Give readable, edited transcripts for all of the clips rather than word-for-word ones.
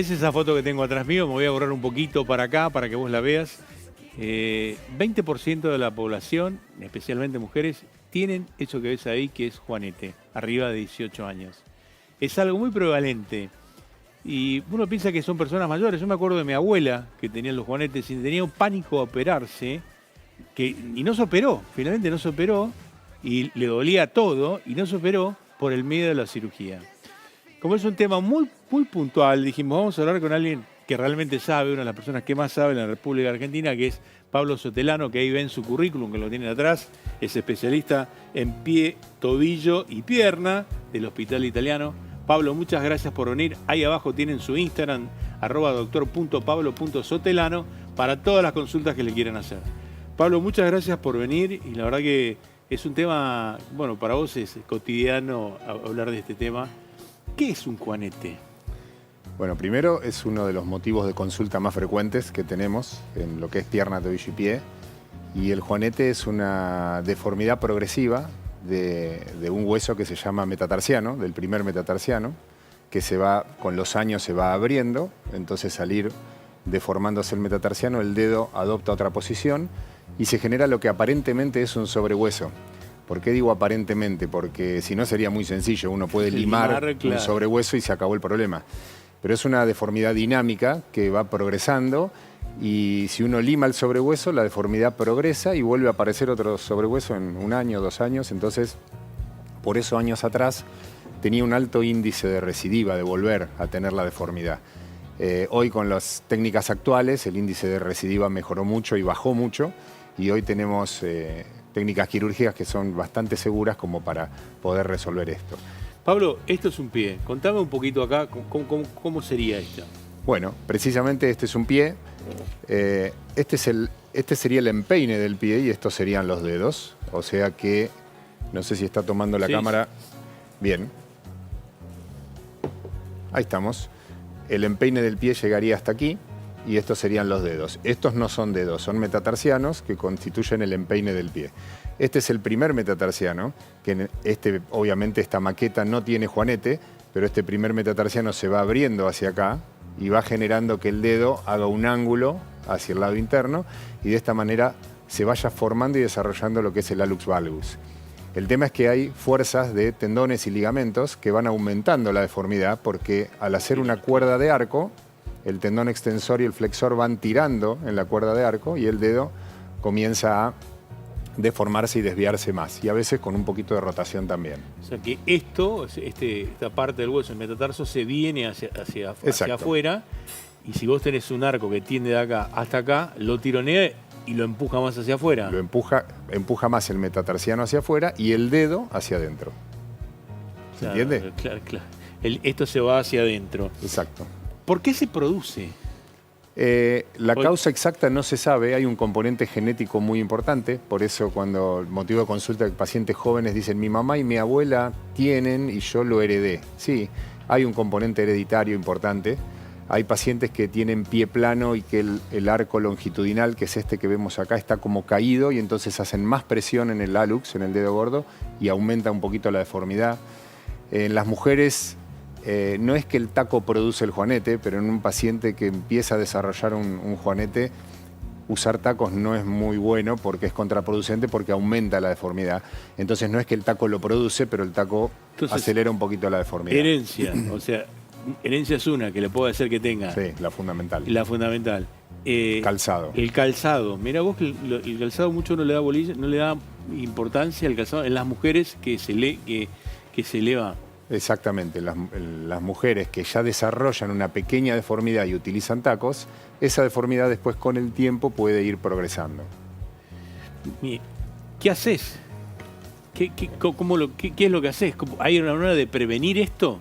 Es esa foto que tengo atrás mío, me voy a borrar un poquito para acá para que vos la veas. 20% de la población, especialmente mujeres, tienen eso que ves ahí, que es juanete, arriba de 18 años. Es algo muy prevalente. Y uno piensa que son personas mayores. Yo me acuerdo de mi abuela, que tenía los juanetes y tenía un pánico a operarse, y no se operó, finalmente no se operó, y le dolía todo, y no se operó por el miedo a la cirugía. Como es un tema muy puntual, dijimos, vamos a hablar con alguien que realmente sabe, una de las personas que más sabe en la República Argentina, que es Pablo Sotelano, que ahí ven su currículum, que lo tienen atrás, es especialista en pie, tobillo y pierna del Hospital Italiano. Pablo, muchas gracias por venir. Ahí abajo tienen su Instagram, @doctor.pablo.sotelano, para todas las consultas que le quieran hacer. Pablo, muchas gracias por venir y la verdad que es un tema, bueno, para vos es cotidiano hablar de este tema. ¿Qué es un juanete? Bueno, primero es uno de los motivos de consulta más frecuentes que tenemos en lo que es pierna, tobillo y pie. Y el juanete es una deformidad progresiva de un hueso que se llama metatarsiano, del primer metatarsiano, que con los años se va abriendo, entonces al ir deformándose el metatarsiano, el dedo adopta otra posición y se genera lo que aparentemente es un sobrehueso. ¿Por qué digo aparentemente? Porque si no sería muy sencillo, uno puede limar un sobrehueso y se acabó el problema. Pero es una deformidad dinámica que va progresando y si uno lima el sobrehueso, la deformidad progresa y vuelve a aparecer otro sobrehueso en 1 año, 2 años. Entonces, por eso años atrás tenía un alto índice de recidiva, de volver a tener la deformidad. Hoy con las técnicas actuales el índice de recidiva mejoró mucho y bajó mucho y hoy tenemos técnicas quirúrgicas que son bastante seguras como para poder resolver esto. Pablo, esto es un pie. Contame un poquito acá, ¿cómo sería esto? Bueno, precisamente este es un pie. Este sería el empeine del pie y estos serían los dedos. O sea que, no sé si está tomando la cámara. Bien. Ahí estamos. El empeine del pie llegaría hasta aquí y estos serían los dedos. Estos no son dedos, son metatarsianos que constituyen el empeine del pie. Este es el primer metatarsiano, que obviamente esta maqueta no tiene juanete, pero este primer metatarsiano se va abriendo hacia acá y va generando que el dedo haga un ángulo hacia el lado interno y de esta manera se vaya formando y desarrollando lo que es el hallux valgus. El tema es que hay fuerzas de tendones y ligamentos que van aumentando la deformidad porque al hacer una cuerda de arco, el tendón extensor y el flexor van tirando en la cuerda de arco y el dedo comienza a deformarse y desviarse más, y a veces con un poquito de rotación también. O sea que esta parte del hueso, el metatarso, se viene hacia afuera, y si vos tenés un arco que tiende de acá hasta acá, lo tironea y lo empuja más hacia afuera. Lo empuja más el metatarsiano hacia afuera y el dedo hacia adentro. ¿Se entiende? Claro. Esto se va hacia adentro. Exacto. ¿Por qué se produce? La causa exacta no se sabe, hay un componente genético muy importante, por eso cuando el motivo de consulta de pacientes jóvenes dicen mi mamá y mi abuela tienen y yo lo heredé. Sí, hay un componente hereditario importante. Hay pacientes que tienen pie plano y que el arco longitudinal, que es este que vemos acá, está como caído y entonces hacen más presión en el hallux, en el dedo gordo, y aumenta un poquito la deformidad. En las mujeres no es que el taco produce el juanete, pero en un paciente que empieza a desarrollar un juanete, usar tacos no es muy bueno porque es contraproducente porque aumenta la deformidad. Entonces no es que el taco lo produce, pero el taco acelera un poquito la deformidad. Herencia, o sea, herencia es una que le puede hacer que tenga. Sí, la fundamental. La fundamental. Calzado. El calzado. Mira vos que el calzado mucho no le da bolilla, no le da importancia al calzado en las mujeres que se eleva. Exactamente, las mujeres que ya desarrollan una pequeña deformidad y utilizan tacos, esa deformidad después con el tiempo puede ir progresando. ¿Qué haces? ¿Qué es lo que haces? ¿Hay una manera de prevenir esto?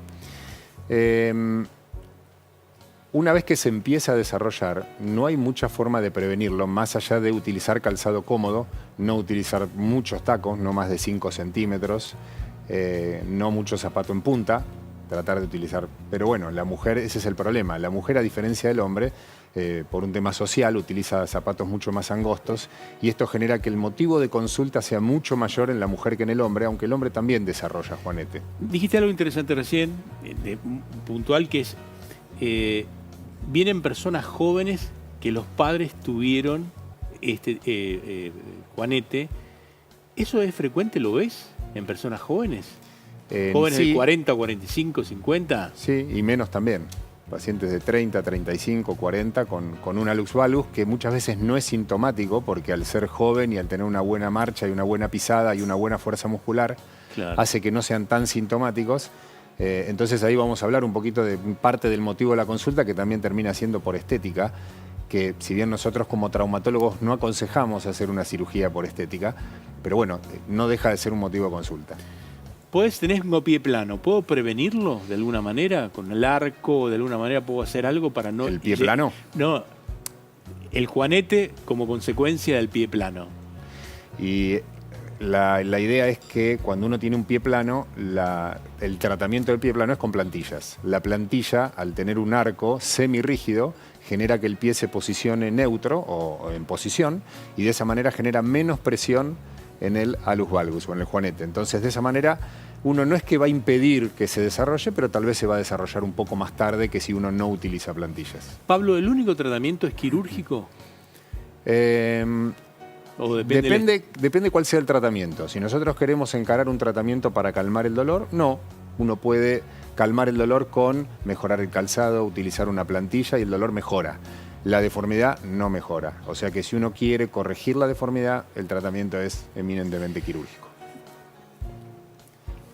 Una vez que se empieza a desarrollar, no hay mucha forma de prevenirlo, más allá de utilizar calzado cómodo, no utilizar muchos tacos, no más de 5 centímetros, no mucho zapato en punta, tratar de utilizar. Pero bueno, la mujer, ese es el problema. La mujer, a diferencia del hombre, por un tema social, utiliza zapatos mucho más angostos y esto genera que el motivo de consulta sea mucho mayor en la mujer que en el hombre, aunque el hombre también desarrolla juanete. Dijiste algo interesante recién, puntual, que es vienen personas jóvenes que los padres tuvieron juanete. ¿Eso es frecuente, lo ves, en personas jóvenes? ¿Jóvenes Sí, de 40, 45, 50? sí, y menos también. Pacientes de 30, 35, 40 con un hallux valgus que muchas veces no es sintomático porque al ser joven y al tener una buena marcha y una buena pisada y una buena fuerza muscular, Claro. hace que no sean tan sintomáticos. Entonces ahí vamos a hablar un poquito de parte del motivo de la consulta, que también termina siendo por estética, que si bien nosotros como traumatólogos no aconsejamos hacer una cirugía por estética, pero bueno, no deja de ser un motivo de consulta. Tengo pie plano, ¿puedo prevenirlo de alguna manera? ¿Con el arco? ¿De alguna manera puedo hacer algo para no...? ¿El pie plano? No, el juanete como consecuencia del pie plano. Y la idea es que cuando uno tiene un pie plano, el tratamiento del pie plano es con plantillas. La plantilla, al tener un arco semirrígido, genera que el pie se posicione neutro o en posición, y de esa manera genera menos presión en el hallux valgus o en el juanete. Entonces, de esa manera, uno no es que va a impedir que se desarrolle, pero tal vez se va a desarrollar un poco más tarde que si uno no utiliza plantillas. Pablo, ¿el único tratamiento es quirúrgico? ¿O Depende cuál sea el tratamiento. Si nosotros queremos encarar un tratamiento para calmar el dolor, no. Uno puede calmar el dolor con mejorar el calzado, utilizar una plantilla y el dolor mejora. La deformidad no mejora. O sea que si uno quiere corregir la deformidad, el tratamiento es eminentemente quirúrgico.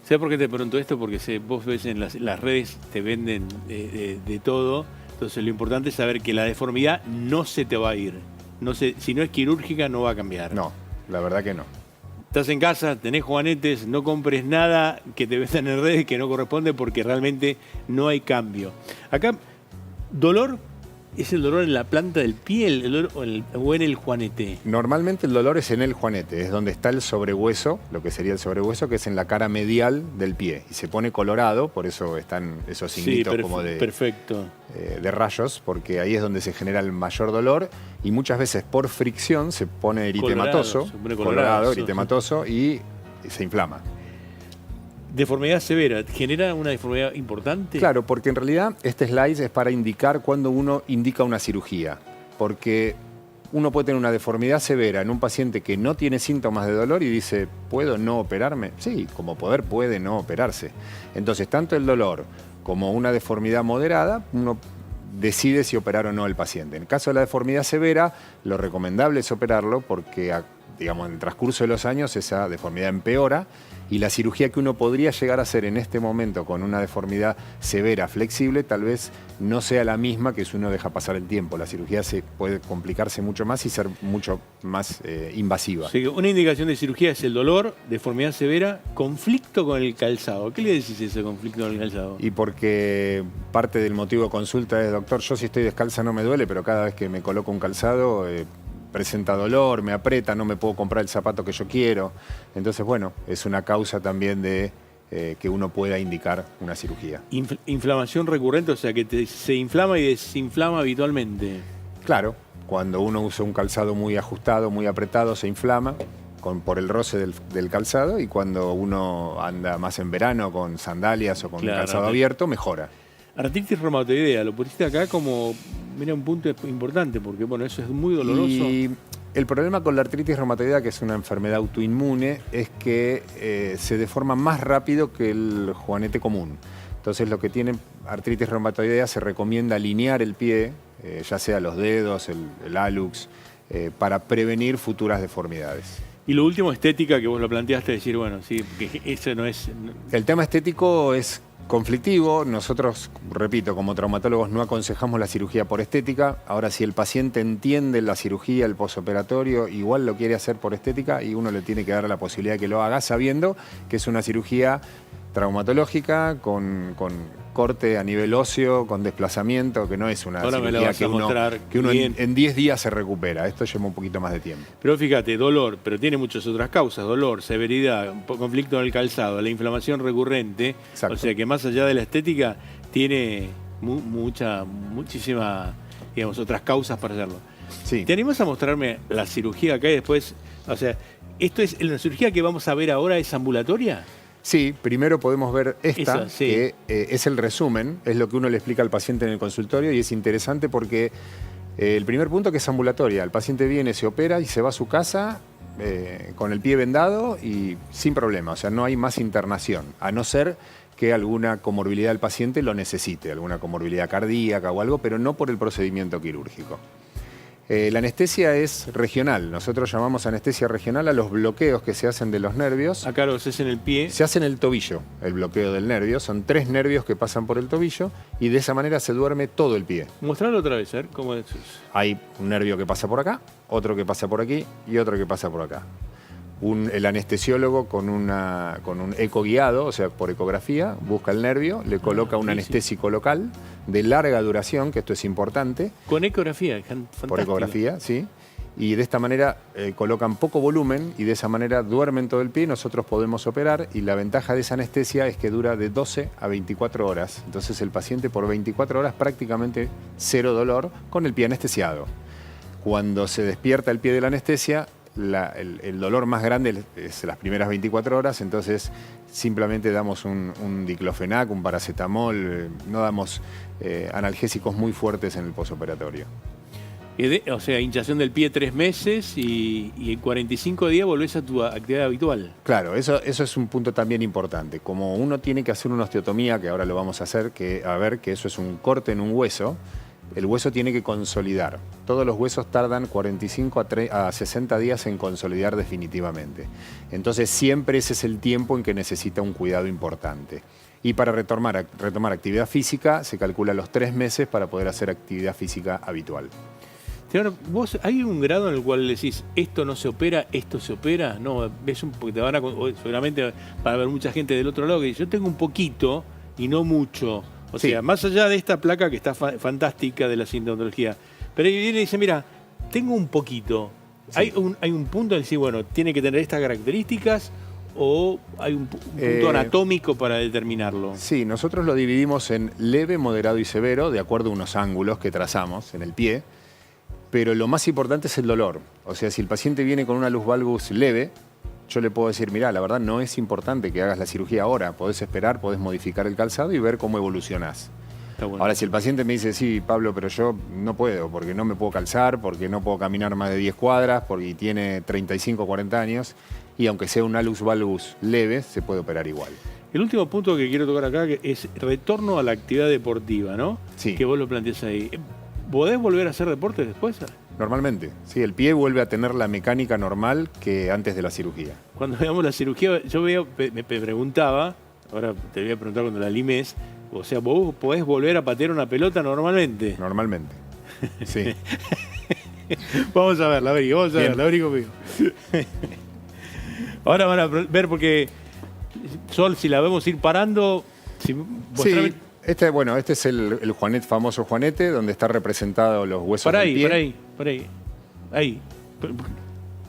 ¿Sabes por qué te pregunto esto? Porque vos ves en las redes, te venden de todo. Entonces lo importante es saber que la deformidad no se te va a ir. Si no es quirúrgica, no va a cambiar. No, la verdad que no. Estás en casa, tenés juanetes, no compres nada que te vendan en redes que no corresponde porque realmente no hay cambio. Acá, dolor es el dolor en la planta del pie, el dolor o en el juanete. Normalmente el dolor es en el juanete, es donde está el sobrehueso, lo que sería el sobrehueso, que es en la cara medial del pie. Y se pone colorado, por eso están esos signitos como perfecto. De rayos, porque ahí es donde se genera el mayor dolor. Y muchas veces por fricción se pone eritematoso, colorado, eritematoso, y se inflama. Deformidad severa, ¿genera una deformidad importante? Claro, porque en realidad este slide es para indicar cuando uno indica una cirugía. Porque uno puede tener una deformidad severa en un paciente que no tiene síntomas de dolor y dice, ¿puedo no operarme? Sí, como puede no operarse. Entonces, tanto el dolor como una deformidad moderada, uno decide si operar o no el paciente. En el caso de la deformidad severa, lo recomendable es operarlo porque, digamos, en el transcurso de los años esa deformidad empeora, y la cirugía que uno podría llegar a hacer en este momento con una deformidad severa, flexible, tal vez no sea la misma que si uno deja pasar el tiempo. La cirugía puede complicarse mucho más y ser mucho más invasiva. Sí, una indicación de cirugía es el dolor, deformidad severa, conflicto con el calzado. ¿Qué le decís ese conflicto con el calzado? Y porque parte del motivo de consulta es, doctor, yo si estoy descalza no me duele, pero cada vez que me coloco un calzado presenta dolor, me aprieta, no me puedo comprar el zapato que yo quiero. Entonces, bueno, es una causa también de que uno pueda indicar una cirugía. Inflamación recurrente, o sea, que se inflama y desinflama habitualmente. Claro, cuando uno usa un calzado muy ajustado, muy apretado, se inflama por el roce del calzado, y cuando uno anda más en verano con sandalias o con un calzado abierto, mejora. Artritis reumatoidea, lo pusiste acá como, mira, un punto importante, porque bueno, eso es muy doloroso. Y el problema con la artritis reumatoidea, que es una enfermedad autoinmune, es que se deforma más rápido que el juanete común. Entonces, lo que tiene artritis reumatoidea, se recomienda alinear el pie, ya sea los dedos, el hallux, para prevenir futuras deformidades. Y lo último, estética, que vos lo planteaste, decir, bueno, sí, que eso no es... El tema estético es conflictivo. Nosotros, repito, como traumatólogos no aconsejamos la cirugía por estética. Ahora, si el paciente entiende la cirugía, el posoperatorio, igual lo quiere hacer por estética, y uno le tiene que dar la posibilidad de que lo haga sabiendo que es una cirugía traumatológica, con corte a nivel óseo, con desplazamiento, que no es una cirugía que uno en 10 días se recupera. Esto lleva un poquito más de tiempo. Pero fíjate, dolor, pero tiene muchas otras causas: dolor, severidad, conflicto en el calzado, la inflamación recurrente. Exacto. O sea que más allá de la estética, tiene muchísimas, digamos, otras causas para hacerlo. Sí. ¿Te animás a mostrarme la cirugía acá y después? O sea, ¿esto es la cirugía que vamos a ver ahora es ambulatoria? Sí, primero podemos ver esta, Esa, sí. que es el resumen, es lo que uno le explica al paciente en el consultorio y es interesante porque el primer punto que es ambulatoria. El paciente viene, se opera y se va a su casa con el pie vendado y sin problema. O sea, no hay más internación, a no ser que alguna comorbilidad del paciente lo necesite, alguna comorbilidad cardíaca o algo, pero no por el procedimiento quirúrgico. La anestesia es regional. Nosotros llamamos anestesia regional a los bloqueos que se hacen de los nervios. Acá lo haces en el pie. Se hace en el tobillo, el bloqueo del nervio. Son 3 nervios que pasan por el tobillo y de esa manera se duerme todo el pie. Mostrarlo otra vez, a ver cómo es. Hay un nervio que pasa por acá, otro que pasa por aquí y otro que pasa por acá. El anestesiólogo con un eco guiado, o sea, por ecografía, busca el nervio, le coloca un anestésico local de larga duración, que esto es importante. Con ecografía, fantástico. Por ecografía, sí. Y de esta manera colocan poco volumen y de esa manera duermen todo el pie y nosotros podemos operar. Y la ventaja de esa anestesia es que dura de 12 a 24 horas. Entonces el paciente por 24 horas prácticamente cero dolor con el pie anestesiado. Cuando se despierta el pie de la anestesia, el dolor más grande es las primeras 24 horas, entonces simplemente damos un diclofenac, un paracetamol, no damos analgésicos muy fuertes en el posoperatorio. O sea, hinchación del pie 3 meses y en 45 días volvés a tu actividad habitual. Claro, eso es un punto también importante. Como uno tiene que hacer una osteotomía, que ahora lo vamos a hacer, que eso es un corte en un hueso, el hueso tiene que consolidar. Todos los huesos tardan 45 a 60 días en consolidar definitivamente. Entonces siempre ese es el tiempo en que necesita un cuidado importante. Y para retomar actividad física se calcula los 3 meses para poder hacer actividad física habitual. ¿Vos hay un grado en el cual decís, esto no se opera, esto se opera? No, ves porque seguramente va a haber mucha gente del otro lado que dice, yo tengo un poquito y no mucho. O sea, más allá de esta placa que está fantástica de la sintomatología, pero ahí viene y dice, mira, tengo un poquito. Sí. ¿Hay un punto en decir, bueno, tiene que tener estas características o hay un punto anatómico para determinarlo? Sí, nosotros lo dividimos en leve, moderado y severo, de acuerdo a unos ángulos que trazamos en el pie. Pero lo más importante es el dolor. O sea, si el paciente viene con una luz valgus leve, yo le puedo decir, mirá, la verdad no es importante que hagas la cirugía ahora. Podés esperar, podés modificar el calzado y ver cómo evolucionás. Bueno. Ahora, si el paciente me dice, sí, Pablo, pero yo no puedo, porque no me puedo calzar, porque no puedo caminar más de 10 cuadras, porque tiene 35 o 40 años, y aunque sea una luz valgus leve, se puede operar igual. El último punto que quiero tocar acá es retorno a la actividad deportiva, ¿no? Sí. Que vos lo planteás ahí. ¿Podés volver a hacer deporte después? Normalmente, sí, el pie vuelve a tener la mecánica normal que antes de la cirugía. Cuando veamos la cirugía, me preguntaba, ahora te voy a preguntar cuando la limes, o sea, ¿vos podés volver a patear una pelota normalmente? Normalmente, sí. Vamos a ver, Labrico, conmigo. Ahora van a ver porque, Sol, si la vemos ir parando... Sí. Este es el juanete, famoso juanete, donde está representado los huesos del pie. Por ahí. Ahí.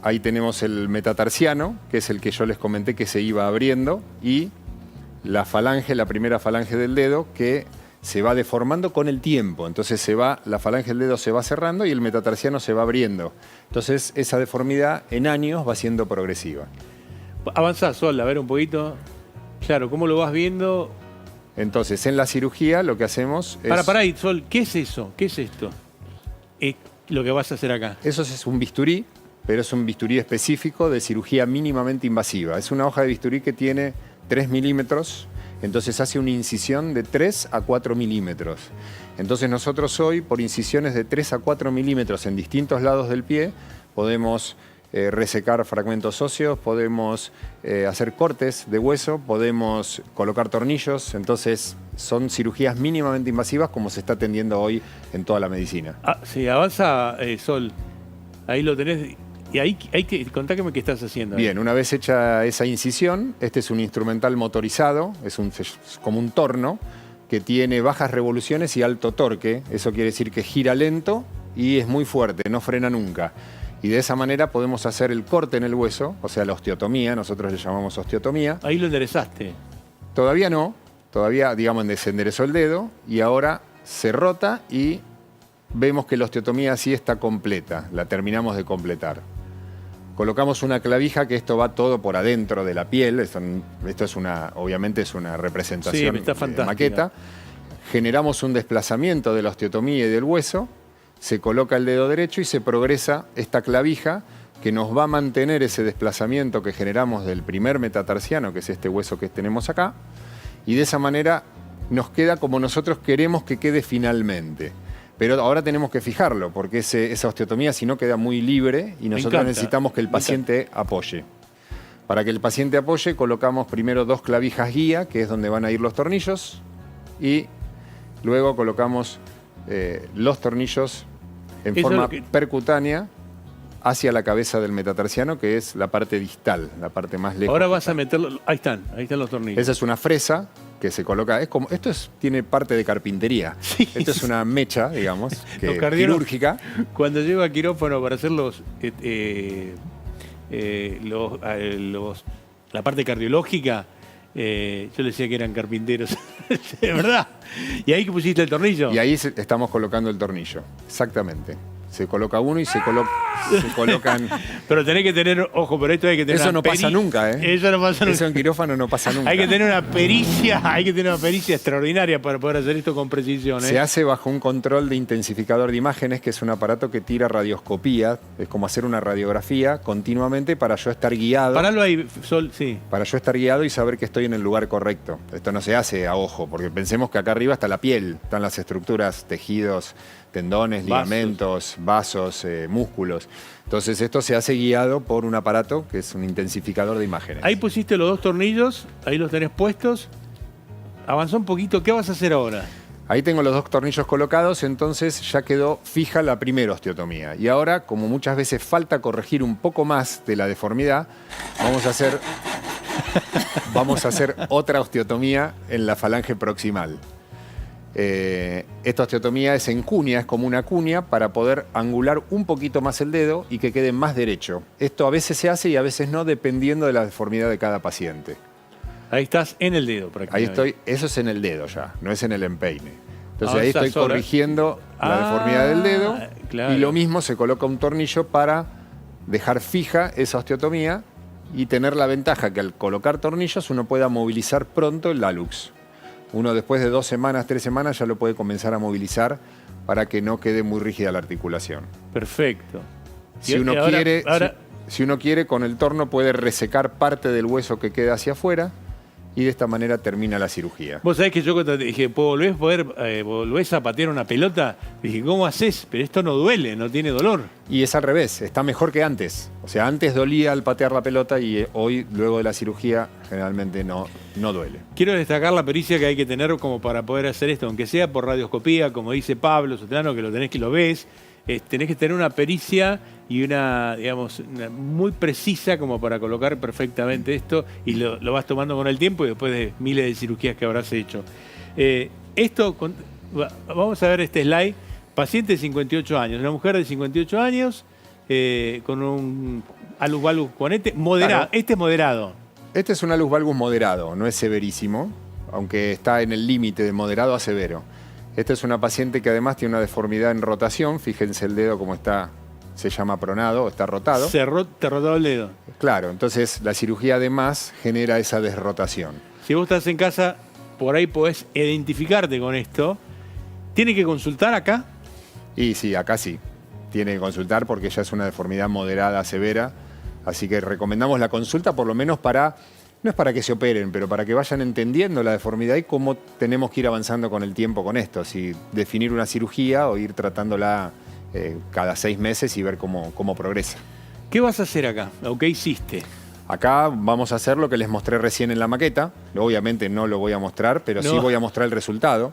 Ahí tenemos el metatarsiano, que es el que yo les comenté que se iba abriendo, y la primera falange del dedo, que se va deformando con el tiempo. Entonces la falange del dedo se va cerrando y el metatarsiano se va abriendo. Entonces esa deformidad en años va siendo progresiva. Avanzá, Sol, a ver un poquito. Claro, ¿cómo lo vas viendo? Entonces, en la cirugía lo que hacemos es... Para ahí, Sol, ¿qué es eso? ¿Qué es esto? Lo que vas a hacer acá. Eso es un bisturí, pero es un bisturí específico de cirugía mínimamente invasiva. Es una hoja de bisturí que tiene 3 milímetros, entonces hace una incisión de 3 a 4 milímetros. Entonces nosotros hoy, por incisiones de 3 a 4 milímetros en distintos lados del pie, podemos resecar fragmentos óseos, podemos hacer cortes de hueso, podemos colocar tornillos. Entonces son cirugías mínimamente invasivas como se está atendiendo hoy en toda la medicina. Sí, avanza, Sol. Ahí lo tenés. Y ahí contame qué estás haciendo. Bien, una vez hecha esa incisión, este es un instrumental motorizado, es como un torno que tiene bajas revoluciones y alto torque. Eso quiere decir que gira lento y es muy fuerte, no frena nunca. Y de esa manera podemos hacer el corte en el hueso, o sea, la osteotomía, nosotros le llamamos osteotomía. Ahí lo enderezaste. Todavía no, todavía, digamos, se enderezó el dedo y ahora se rota y vemos que la osteotomía así está completa, la terminamos de completar. Colocamos una clavija, que esto va todo por adentro de la piel. Esto es obviamente es una representación Sí, está de fantástica. maqueta. Generamos un desplazamiento de la osteotomía y del hueso. Se coloca el dedo derecho y se progresa esta clavija que nos va a mantener ese desplazamiento que generamos del primer metatarsiano, que es este hueso que tenemos acá. Y de esa manera nos queda como nosotros queremos que quede finalmente. Pero ahora tenemos que fijarlo, porque esa osteotomía si no queda muy libre y nosotros necesitamos que el paciente apoye. Para que el paciente apoye, colocamos primero 2 clavijas guía, que es donde van a ir los tornillos, y luego colocamos los tornillos en forma percutánea hacia la cabeza del metatarsiano, que es la parte distal, la parte más lejos. Ahora vas a meterlo, ahí están los tornillos. Esa es una fresa que se coloca, tiene parte de carpintería. Sí. Esto es una mecha, digamos, quirúrgica. quirúrgica. Cuando llego a quirófano para hacer la parte cardiológica, yo le decía que eran carpinteros, de verdad. ¿Y ahí que pusiste el tornillo? Y ahí estamos colocando el tornillo, exactamente. Se coloca uno y se colocan... Pero tenés que tener, ojo, pero esto hay que tener Eso no pasa nunca, ¿eh? Eso no pasa nunca. Eso en quirófano no pasa nunca. Hay que tener una pericia extraordinaria para poder hacer esto con precisión, ¿eh? Se hace bajo un control de intensificador de imágenes, que es un aparato que tira radioscopía, es como hacer una radiografía continuamente para yo estar guiado. Paralo ahí, Sol, sí. Para yo estar guiado y saber que estoy en el lugar correcto. Esto no se hace a ojo, porque pensemos que acá arriba está la piel, están las estructuras, tejidos, tendones, ligamentos, vasos, músculos. Entonces esto se hace guiado por un aparato que es un intensificador de imágenes. Ahí pusiste los 2 tornillos, ahí los tenés puestos. Avanzó un poquito, ¿qué vas a hacer ahora? Ahí tengo los 2 tornillos colocados, entonces ya quedó fija la primera osteotomía. Y ahora, como muchas veces falta corregir un poco más de la deformidad, vamos a hacer otra osteotomía en la falange proximal. Esta osteotomía es en cuña, es como una cuña para poder angular un poquito más el dedo y que quede más derecho. Esto a veces se hace y a veces no, dependiendo de la deformidad de cada paciente. Ahí estás en el dedo, prácticamente. Ahí estoy, eso es en el dedo ya, no es en el empeine. Entonces ahí Avanzás estoy corrigiendo la deformidad del dedo, claro. Y lo mismo se coloca un tornillo para dejar fija esa osteotomía y tener la ventaja que al colocar tornillos uno pueda movilizar pronto el hallux. Uno después de 2 semanas, 3 semanas ya lo puede comenzar a movilizar para que no quede muy rígida la articulación. Perfecto. Si uno quiere, con el torno puede resecar parte del hueso que queda hacia afuera y de esta manera termina la cirugía. Vos sabés que yo cuando te dije, ¿volvés a patear una pelota? Dije, ¿cómo haces? Pero esto no duele, no tiene dolor. Y es al revés, está mejor que antes. O sea, antes dolía al patear la pelota y hoy, luego de la cirugía, generalmente no duele. Quiero destacar la pericia que hay que tener como para poder hacer esto, aunque sea por radioscopía, como dice Pablo Sotelano, que lo tenés que lo ves. Tenés que tener una pericia y una muy precisa como para colocar perfectamente esto y lo vas tomando con el tiempo y después de miles de cirugías que habrás hecho. Vamos a ver este slide. Paciente de 58 años, una mujer de 58 años con un alus valgus juanete moderado. Claro. Este es moderado. Este es un alus valgus moderado, no es severísimo, aunque está en el límite de moderado a severo. Esta es una paciente que además tiene una deformidad en rotación. Fíjense el dedo como está, se llama pronado, está rotado. Te rotado el dedo. Claro, entonces la cirugía además genera esa desrotación. Si vos estás en casa, por ahí podés identificarte con esto. ¿Tiene que consultar acá? Y sí, acá sí. Tiene que consultar porque ya es una deformidad moderada, severa. Así que recomendamos la consulta por lo menos no es para que se operen, pero para que vayan entendiendo la deformidad y cómo tenemos que ir avanzando con el tiempo con esto. Si definir una cirugía o ir tratándola cada 6 meses y ver cómo progresa. ¿Qué vas a hacer acá? ¿O qué hiciste? Acá vamos a hacer lo que les mostré recién en la maqueta. Obviamente no lo voy a mostrar, pero sí voy a mostrar el resultado.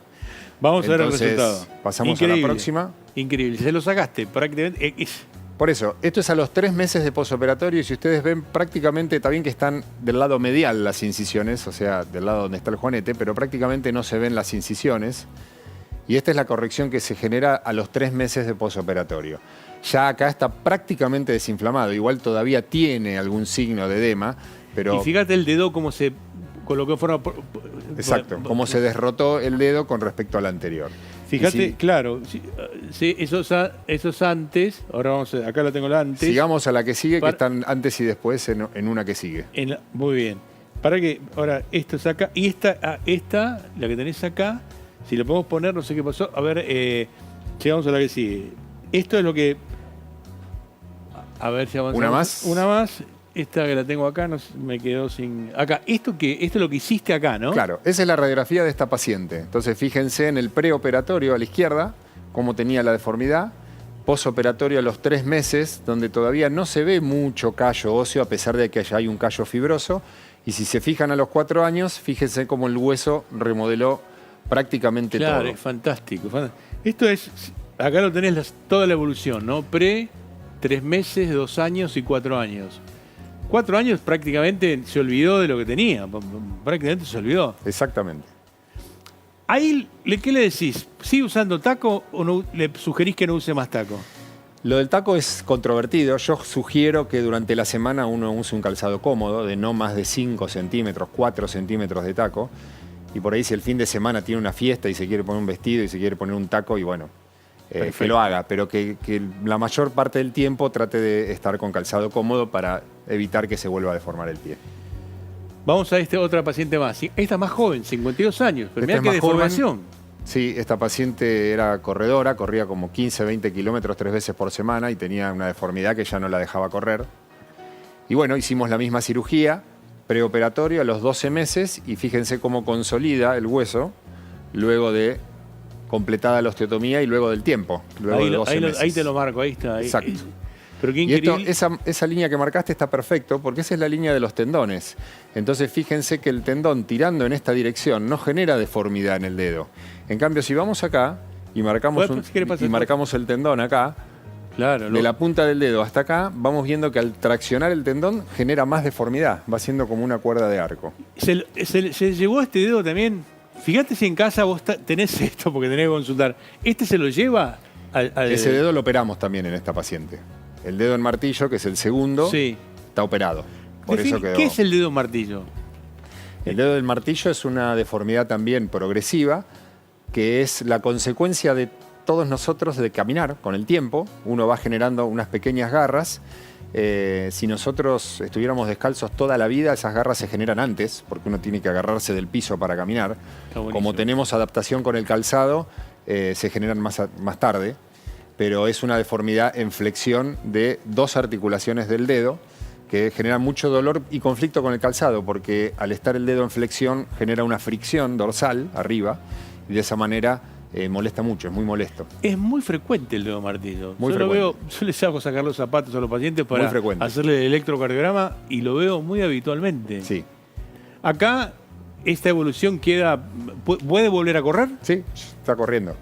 Vamos a ver el resultado. Pasamos a la próxima. Increíble. Se lo sacaste prácticamente. Por eso, esto es a los 3 meses de posoperatorio y si ustedes ven prácticamente, está bien que están del lado medial las incisiones, o sea, del lado donde está el juanete, pero prácticamente no se ven las incisiones. Y esta es la corrección que se genera a los 3 meses de posoperatorio. Ya acá está prácticamente desinflamado, igual todavía tiene algún signo de edema, pero... Y fíjate el dedo cómo se colocó en forma... Exacto, cómo se desrotó el dedo con respecto al anterior. Fíjate, Sí. claro, sí, esos antes, ahora vamos a, acá lo tengo la antes. Sigamos a la que sigue, que Para- están antes y después en una que sigue. Muy bien. Para que, ahora, esto es acá, y esta, la que tenés acá, si lo podemos poner, no sé qué pasó, a ver, llegamos a la que sigue. Esto es lo que, a ver si avanzamos. ¿Una más? Una más, esta que la tengo acá, no sé, me quedó sin, acá, esto es lo que hiciste acá, ¿no? Claro, esa es la radiografía de esta paciente. Entonces fíjense en el preoperatorio a la izquierda, cómo tenía la deformidad. Posoperatorio a los 3 meses, donde todavía no se ve mucho callo óseo, a pesar de que allá hay un callo fibroso. Y si se fijan a los 4 años, fíjense cómo el hueso remodeló prácticamente Claro, todo. es fantástico. Esto es, acá lo tenés toda la evolución, ¿no? 3 meses, 2 años y 4 años. 4 años prácticamente se olvidó de lo que tenía, prácticamente se olvidó. Exactamente. Ahí, ¿qué le decís? ¿Sigue usando taco o no, le sugerís que no use más taco? Lo del taco es controvertido. Yo sugiero que durante la semana uno use un calzado cómodo, de no más de 5 centímetros, 4 centímetros de taco. Y por ahí si el fin de semana tiene una fiesta y se quiere poner un vestido y se quiere poner un taco, y bueno, que lo haga. Pero que la mayor parte del tiempo trate de estar con calzado cómodo para evitar que se vuelva a deformar el pie. Vamos a otra paciente más. Esta más joven, 52 años, pero Esta mirá es qué más joven. deformación. Sí, esta paciente era corredora, corría como 15, 20 kilómetros 3 veces por semana y tenía una deformidad que ya no la dejaba correr. Y bueno, hicimos la misma cirugía, preoperatorio a los 12 meses, y fíjense cómo consolida el hueso luego de completada la osteotomía y luego del tiempo, luego de 12 meses. Ahí te lo marco, ahí está. Exacto. Pero qué Y esto, increíble. esa línea que marcaste está perfecto porque esa es la línea de los tendones. Entonces fíjense que el tendón tirando en esta dirección no genera deformidad en el dedo. En cambio, si vamos acá y marcamos, Bueno, si querés pasar marcamos el tendón acá, Claro, de la punta del dedo hasta acá, vamos viendo que al traccionar el tendón genera más deformidad, va siendo como una cuerda de arco. se llevó este dedo también. Fíjate si en casa vos tenés esto, porque tenés que consultar. ¿Este se lo lleva al Ese dedo lo operamos también en esta paciente. El dedo en martillo, que es el segundo, Sí. está operado. Por eso quedó. ¿Qué es el dedo martillo? El dedo del martillo es una deformidad también progresiva, que es la consecuencia de todos nosotros de caminar con el tiempo. Uno va generando unas pequeñas garras. Si nosotros estuviéramos descalzos toda la vida, esas garras se generan antes, porque uno tiene que agarrarse del piso para caminar. Está buenísimo. Como tenemos adaptación con el calzado, se generan más tarde, pero es una deformidad en flexión de 2 articulaciones del dedo, que genera mucho dolor y conflicto con el calzado, porque al estar el dedo en flexión genera una fricción dorsal arriba, y de esa manera molesta mucho, es muy molesto. Es muy frecuente el dedo martillo. Muy Yo les hago sacar los zapatos a los pacientes para Muy frecuente. hacerle el electrocardiograma y lo veo muy habitualmente. Sí, Acá, esta evolución ¿puede volver a correr? sí, está corriendo.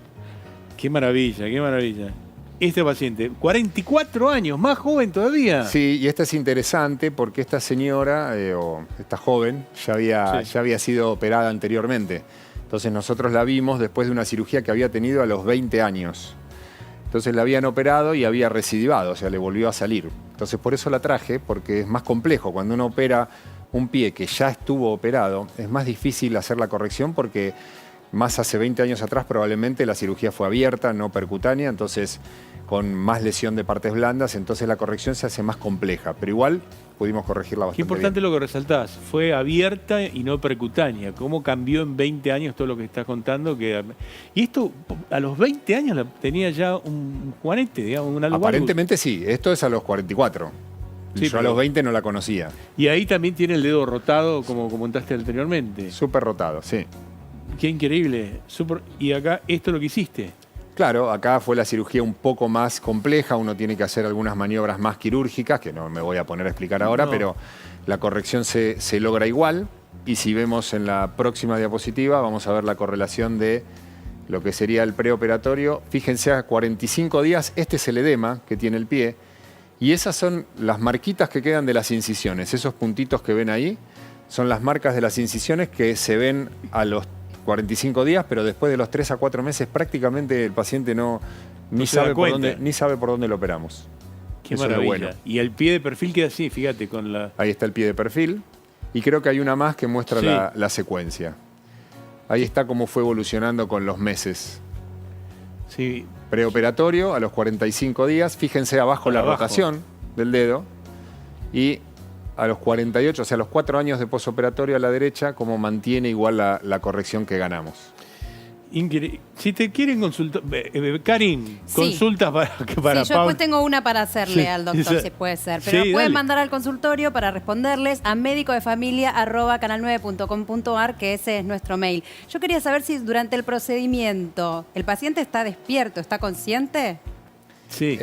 Qué maravilla, qué maravilla. Este paciente, 44 años, más joven todavía. Sí, y esta es interesante porque esta señora, o esta joven, Sí. ya había sido operada anteriormente. Entonces nosotros la vimos después de una cirugía que había tenido a los 20 años. Entonces la habían operado y había recidivado, o sea, le volvió a salir. Entonces por eso la traje, porque es más complejo. Cuando uno opera un pie que ya estuvo operado, es más difícil hacer la corrección porque más hace 20 años atrás probablemente la cirugía fue abierta, no percutánea, entonces con más lesión de partes blandas, entonces la corrección se hace más compleja. Pero igual pudimos corregirla bastante Qué importante bien. lo que resaltás. Fue abierta y no percutánea. ¿Cómo cambió en 20 años todo lo que estás contando? Y esto, a los 20 años tenía ya un juanete, digamos, un algo. Aparentemente sí, esto es a los 44. Sí, Yo a pero- los 20 no la conocía. Y ahí también tiene el dedo rotado, como comentaste anteriormente. Súper rotado, sí. Qué increíble. Y acá, esto es lo que hiciste. Claro, acá fue la cirugía un poco más compleja, uno tiene que hacer algunas maniobras más quirúrgicas, que no me voy a poner a explicar ahora, No. pero la corrección se logra igual. Y si vemos en la próxima diapositiva, vamos a ver la correlación de lo que sería el preoperatorio. Fíjense, a 45 días, este es el edema que tiene el pie, y esas son las marquitas que quedan de las incisiones. Esos puntitos que ven ahí son las marcas de las incisiones que se ven a los 45 días, pero después de los 3 a 4 meses prácticamente el paciente ni se da sabe cuenta. por dónde lo operamos. Qué Eso es lo maravilla. bueno. Y el pie de perfil queda así, fíjate, con la... Ahí está el pie de perfil. Y creo que hay una más que muestra Sí. la secuencia. Ahí está cómo fue evolucionando con los meses. Sí. Preoperatorio a los 45 días, fíjense abajo la rotación del dedo, y a los 48, o sea, a los 4 años de posoperatorio a la derecha, como mantiene igual la corrección que ganamos. Si te quieren consultar, Karin, Sí. consultas para Sí, yo Pablo. después tengo una para hacerle Sí, al doctor, esa- si puede ser. Pero Sí, pueden dale. mandar al consultorio para responderles a medicodefamilia@canal9.com.ar, que ese es nuestro mail. Yo quería saber si durante el procedimiento el paciente está despierto, está consciente. Sí.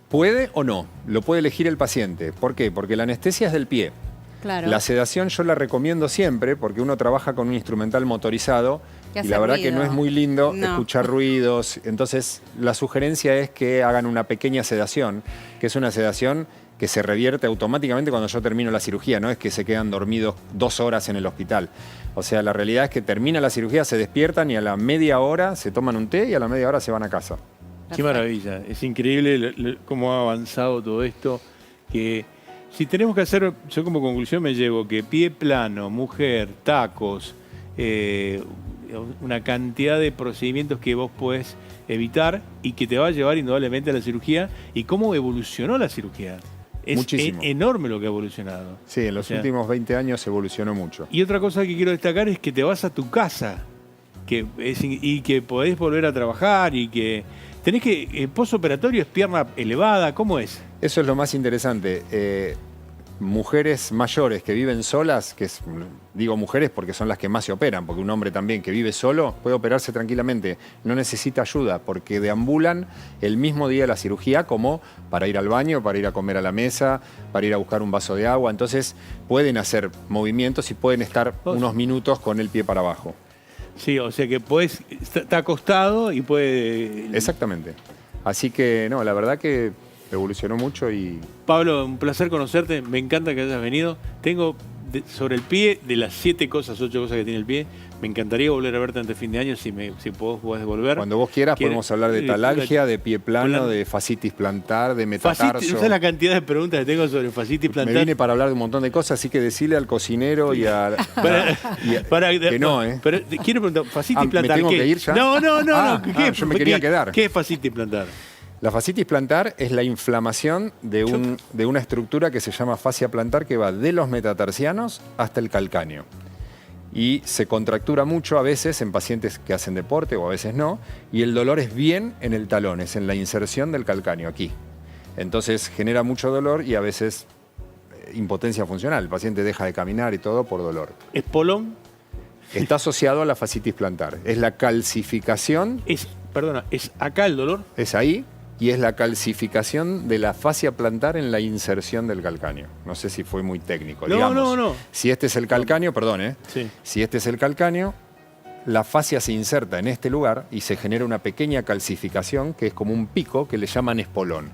¿Puede o no? Lo puede elegir el paciente. ¿Por qué? Porque la anestesia es del pie. Claro. La sedación yo la recomiendo siempre porque uno trabaja con un instrumental motorizado Que y hace la verdad ruido. que no es muy lindo No. escuchar ruidos. Entonces, la sugerencia es que hagan una pequeña sedación, que es una sedación que se revierte automáticamente cuando yo termino la cirugía, no es que se quedan dormidos 2 horas en el hospital. O sea, la realidad es que termina la cirugía, se despiertan y a la media hora se toman un té y a la media hora se van a casa. Qué maravilla, es increíble cómo ha avanzado todo esto, que si tenemos que hacer, yo como conclusión me llevo que pie plano, mujer, tacos, una cantidad de procedimientos que vos podés evitar y que te va a llevar indudablemente a la cirugía, y cómo evolucionó la cirugía. Es Muchísimo. enorme lo que ha evolucionado. Sí, en los O sea, últimos 20 años evolucionó mucho. Y otra cosa que quiero destacar es que te vas a tu casa y que podés volver a trabajar y que tenés que, postoperatorio es pierna elevada, ¿cómo es? Eso es lo más interesante. Mujeres mayores que viven solas, digo mujeres porque son las que más se operan, porque un hombre también que vive solo puede operarse tranquilamente, no necesita ayuda porque deambulan el mismo día de la cirugía, como para ir al baño, para ir a comer a la mesa, para ir a buscar un vaso de agua. Entonces pueden hacer movimientos y pueden estar unos minutos con el pie para abajo. Sí, o sea que podés, está acostado y puede... Exactamente. Así que no, la verdad que evolucionó mucho y... Pablo, un placer conocerte, me encanta que hayas venido. Tengo sobre el pie, de las 8 cosas que tiene el pie, me encantaría volver a verte antes de fin de año, si vos podés volver. Cuando vos quieras podemos hablar de talalgia, de pie plano, de fascitis plantar, de metatarso. ¿No sabes la cantidad de preguntas que tengo sobre fascitis plantar? Me vine para hablar de un montón de cosas, así que decirle al cocinero y a... que no, ¿eh? Pero quiero preguntar, fascitis plantar, ¿me tengo ¿qué? que ir ya? No, yo me quería quedar. ¿Qué es fascitis plantar? La fascitis plantar es la inflamación de una estructura que se llama fascia plantar, que va de los metatarsianos hasta el calcáneo. Y se contractura mucho a veces en pacientes que hacen deporte o a veces no, y el dolor es bien en el talón, es en la inserción del calcáneo, aquí. Entonces genera mucho dolor y a veces impotencia funcional. El paciente deja de caminar y todo por dolor. ¿Espolón? Está asociado a la fascitis plantar. Es la calcificación. ¿Es acá el dolor? Es ahí. Y es la calcificación de la fascia plantar en la inserción del calcáneo. No sé si fue muy técnico. No. Si este es el calcáneo, perdón, Sí. Si este es el calcáneo, la fascia se inserta en este lugar y se genera una pequeña calcificación que es como un pico que le llaman espolón.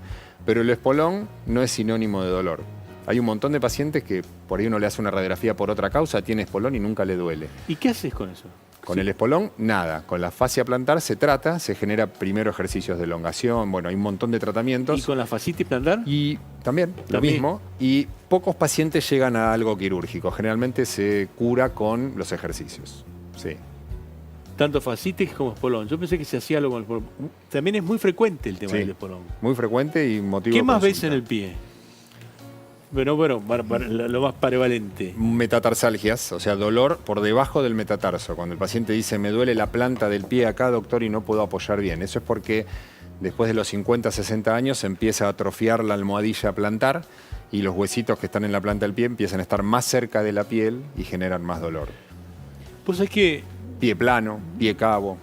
Pero el espolón no es sinónimo de dolor. Hay un montón de pacientes que por ahí uno le hace una radiografía por otra causa, tiene espolón y nunca le duele. ¿Y qué haces con eso? Con el espolón, nada. Con la fascia plantar se trata, se genera primero ejercicios de elongación, bueno, hay un montón de tratamientos. ¿Y con la fascitis plantar? Y también, lo También. mismo. Y pocos pacientes llegan a algo quirúrgico. Generalmente se cura con los ejercicios. Sí. Tanto fascitis como espolón. Yo pensé que se hacía algo con el espolón. También es muy frecuente el tema Sí. del espolón. Muy frecuente y motivo ¿Qué de más ves consulta. en el pie? Bueno, lo más prevalente. Metatarsalgias, o sea, dolor por debajo del metatarso. Cuando el paciente dice, me duele la planta del pie acá, doctor, y no puedo apoyar bien. Eso es porque después de los 50, 60 años se empieza a atrofiar la almohadilla plantar y los huesitos que están en la planta del pie empiezan a estar más cerca de la piel y generan más dolor. Pues es que... Pie plano, pie cabo.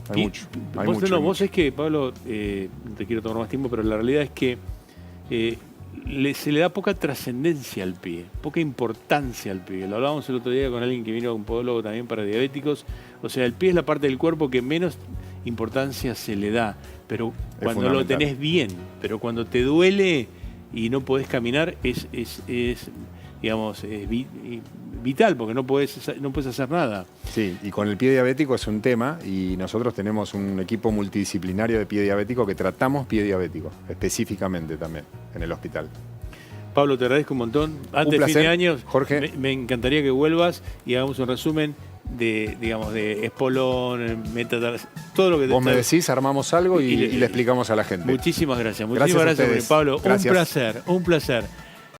Hay mucho. Hay mucho, hay vos mucho. es que, Pablo, no te quiero tomar más tiempo, pero la realidad es que se le da poca trascendencia al pie, poca importancia al pie. Lo hablábamos el otro día con alguien que vino, un podólogo también para diabéticos. O sea, el pie es la parte del cuerpo que menos importancia se le da, pero cuando lo fundamental. tenés bien, pero cuando te duele y no podés caminar es vital, porque no podés hacer nada. Sí, y con el pie diabético es un tema y nosotros tenemos un equipo multidisciplinario de pie diabético que tratamos pie diabético, específicamente también, en el hospital. Pablo, te agradezco un montón. Antes de fin placer, de año, Jorge. me encantaría que vuelvas y hagamos un resumen. digamos, de espolón, metatarsiano, todo lo que Vos me decís, armamos algo y le explicamos a la gente. Muchísimas gracias. Gracias a ustedes. Pablo. Gracias. Un placer.